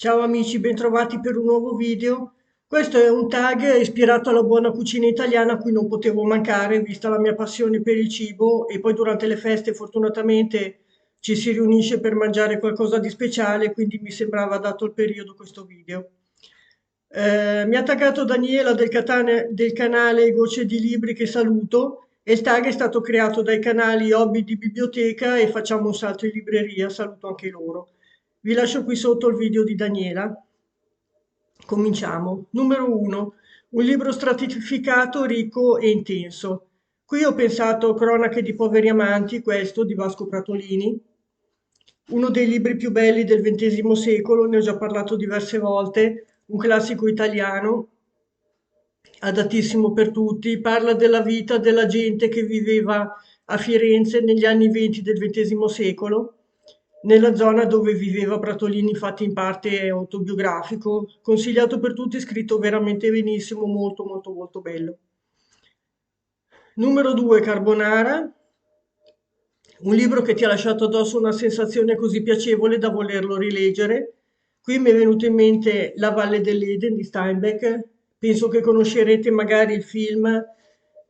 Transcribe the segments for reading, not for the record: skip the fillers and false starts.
Ciao amici, bentrovati per un nuovo video. Questo è un tag ispirato alla buona cucina italiana a cui non potevo mancare, vista la mia passione per il cibo e poi durante le feste fortunatamente ci si riunisce per mangiare qualcosa di speciale, quindi mi sembrava dato il periodo questo video. Mi ha taggato Daniela del canale Gocce di Libri che saluto e il tag è stato creato dai canali Hobby di Biblioteca e Facciamo un salto in libreria, saluto anche loro. Vi lascio qui sotto il video di Daniela. Cominciamo. Numero 1. Un libro stratificato, ricco e intenso. Qui ho pensato Cronache di poveri amanti, questo di Vasco Pratolini, uno dei libri più belli del XX secolo, ne ho già parlato diverse volte, un classico italiano, adattissimo per tutti, parla della vita della gente che viveva a Firenze negli anni 20 del XX secolo, nella zona dove viveva Pratolini, infatti in parte è autobiografico, consigliato per tutti, scritto veramente benissimo, molto molto molto bello. Numero 2, Carbonara, un libro che ti ha lasciato addosso una sensazione così piacevole da volerlo rileggere. Qui mi è venuto in mente La Valle dell'Eden di Steinbeck. Penso che conoscerete magari il film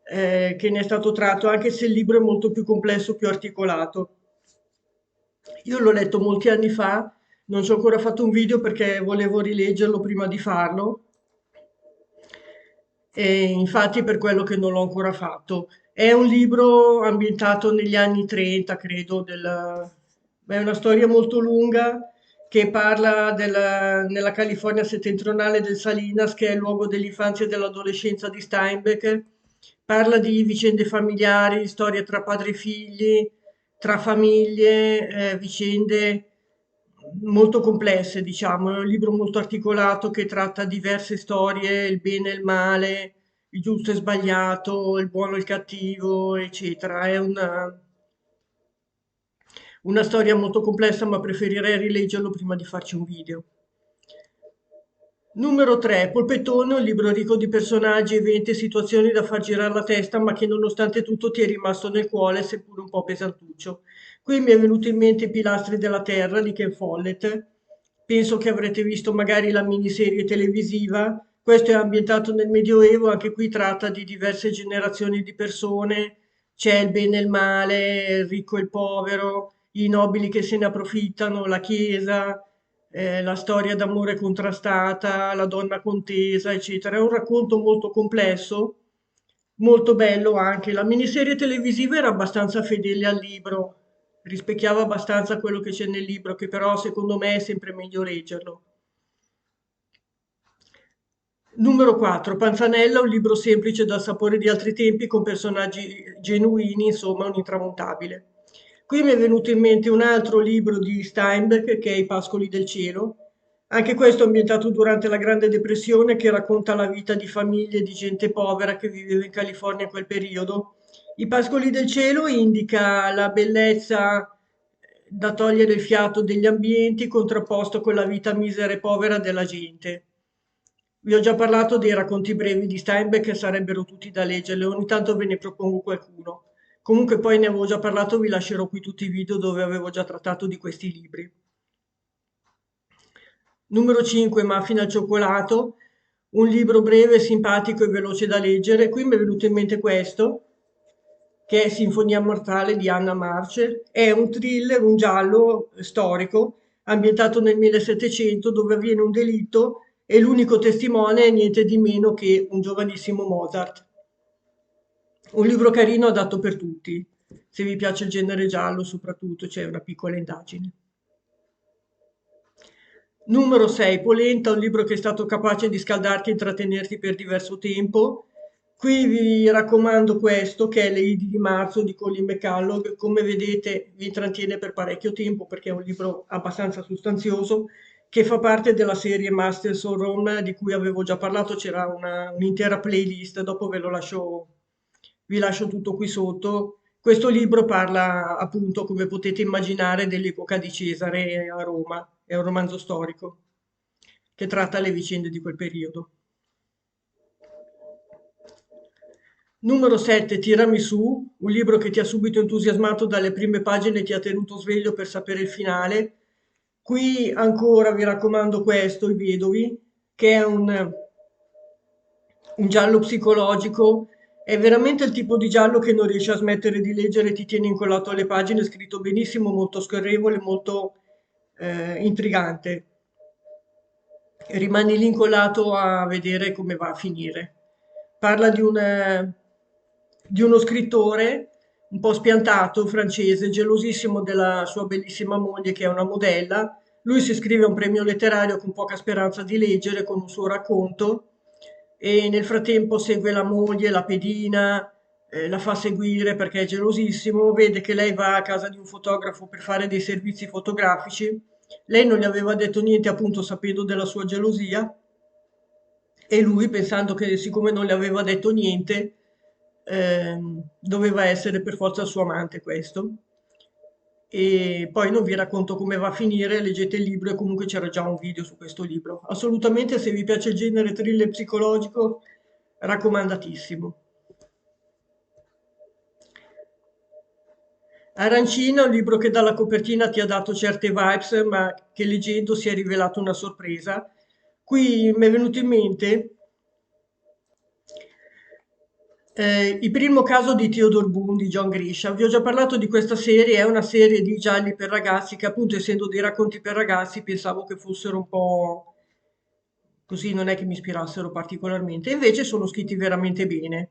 che ne è stato tratto, anche se il libro è molto più complesso, più articolato. Io l'ho letto molti anni fa, non ci ho ancora fatto un video perché volevo rileggerlo prima di farlo e infatti per quello che non l'ho ancora fatto. È un libro ambientato negli anni 30, credo, è una storia molto lunga che parla nella California settentrionale del Salinas, che è il luogo dell'infanzia e dell'adolescenza di Steinbeck. Parla di vicende familiari, storie tra padri e figli, tra famiglie, vicende molto complesse, diciamo. È un libro molto articolato che tratta diverse storie, il bene e il male, il giusto e sbagliato, il buono e il cattivo, eccetera. È una storia molto complessa, ma preferirei rileggerlo prima di farci un video. Numero 3, Polpettone, un libro ricco di personaggi, eventi e situazioni da far girare la testa, ma che nonostante tutto ti è rimasto nel cuore, seppur un po' pesantuccio. Qui mi è venuto in mente I pilastri della terra di Ken Follett. Penso che avrete visto magari la miniserie televisiva. Questo è ambientato nel Medioevo, anche qui tratta di diverse generazioni di persone. C'è il bene e il male, il ricco e il povero, i nobili che se ne approfittano, la Chiesa, la storia d'amore contrastata, la donna contesa, eccetera. È un racconto molto complesso, molto bello anche. La miniserie televisiva era abbastanza fedele al libro, rispecchiava abbastanza quello che c'è nel libro, che però secondo me è sempre meglio leggerlo. Numero 4, Panzanella, un libro semplice dal sapore di altri tempi con personaggi genuini, insomma, un intramontabile. Qui mi è venuto in mente un altro libro di Steinbeck che è I pascoli del cielo. Anche questo ambientato durante la Grande Depressione che racconta la vita di famiglie di gente povera che viveva in California in quel periodo. I pascoli del cielo indica la bellezza da togliere il fiato degli ambienti contrapposto con la vita misera e povera della gente. Vi ho già parlato dei racconti brevi di Steinbeck che sarebbero tutti da leggere, ogni tanto ve ne propongo qualcuno. Comunque poi ne avevo già parlato, vi lascerò qui tutti i video dove avevo già trattato di questi libri. Numero 5, Muffin al cioccolato, un libro breve, simpatico e veloce da leggere. Qui mi è venuto in mente questo, che è Sinfonia mortale di Anna Marcher. È un thriller, un giallo storico, ambientato nel 1700, dove avviene un delitto e l'unico testimone è niente di meno che un giovanissimo Mozart. Un libro carino adatto per tutti, se vi piace il genere giallo soprattutto, c'è una piccola indagine. Numero 6, Polenta, un libro che è stato capace di scaldarti e intrattenerti per diverso tempo. Qui vi raccomando questo, che è Le Idi di marzo di Colin McCullough. Come vedete vi intrattiene per parecchio tempo perché è un libro abbastanza sostanzioso che fa parte della serie Masters of Rome di cui avevo già parlato, c'era un'intera playlist, dopo vi lascio tutto qui sotto. Questo libro parla appunto, come potete immaginare, dell'epoca di Cesare a Roma, è un romanzo storico che tratta le vicende di quel periodo. Numero 7, Tirami su, un libro che ti ha subito entusiasmato dalle prime pagine e ti ha tenuto sveglio per sapere il finale. Qui ancora vi raccomando questo, I Vedovi, che è un giallo psicologico. È veramente il tipo di giallo che non riesci a smettere di leggere, ti tiene incollato alle pagine, è scritto benissimo, molto scorrevole, molto intrigante. Rimani lì incollato a vedere come va a finire. Parla di uno scrittore un po' spiantato, francese, gelosissimo della sua bellissima moglie che è una modella. Lui si iscrive a un premio letterario con poca speranza di leggere, con un suo racconto, e nel frattempo segue la moglie, la pedina, la fa seguire perché è gelosissimo, vede che lei va a casa di un fotografo per fare dei servizi fotografici. Lei non gli aveva detto niente, appunto, sapendo della sua gelosia, e lui, pensando che siccome non le aveva detto niente, doveva essere per forza il suo amante questo. E poi non vi racconto come va a finire, leggete il libro e comunque c'era già un video su questo libro. Assolutamente, se vi piace il genere thriller psicologico, raccomandatissimo. Arancina è un libro che dalla copertina ti ha dato certe vibes, ma che leggendo si è rivelato una sorpresa. Qui mi è venuto in mente il primo caso di Theodore Boone di John Grisham. Vi ho già parlato di questa serie, è una serie di gialli per ragazzi che appunto essendo dei racconti per ragazzi pensavo che fossero un po' così, non è che mi ispirassero particolarmente, invece sono scritti veramente bene.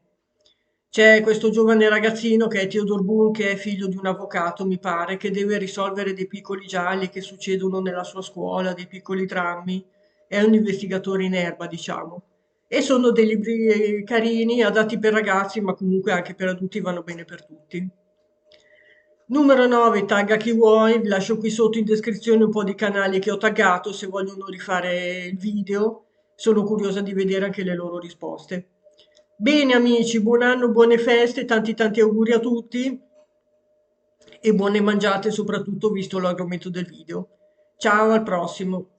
C'è questo giovane ragazzino che è Theodore Boone, che è figlio di un avvocato, mi pare, che deve risolvere dei piccoli gialli che succedono nella sua scuola, dei piccoli drammi. È un investigatore in erba, diciamo. E sono dei libri carini, adatti per ragazzi, ma comunque anche per adulti vanno bene per tutti. Numero 9, tagga chi vuoi, vi lascio qui sotto in descrizione un po' di canali che ho taggato se vogliono rifare il video. Sono curiosa di vedere anche le loro risposte. Bene amici, buon anno, buone feste, tanti tanti auguri a tutti e buone mangiate soprattutto visto l'argomento del video. Ciao, al prossimo.